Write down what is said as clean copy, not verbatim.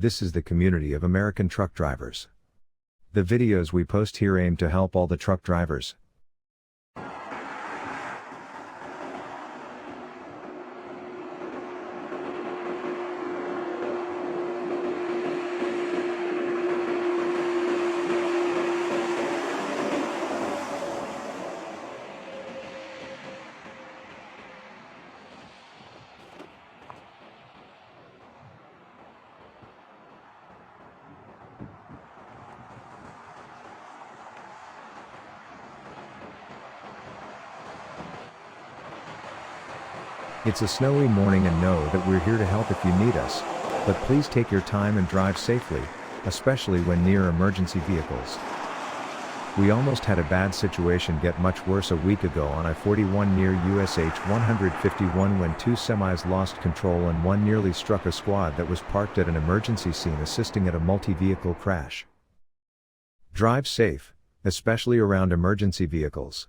This is the community of American truck drivers. The videos we post here aim to help all the truck drivers. It's a snowy morning and know that we're here to help if you need us, but please take your time and drive safely, especially when near emergency vehicles. We almost had a bad situation get much worse a week ago on I-41 near US H-151 when two semis lost control and one nearly struck a squad that was parked at an emergency scene assisting at a multi-vehicle crash. Drive safe, especially around emergency vehicles.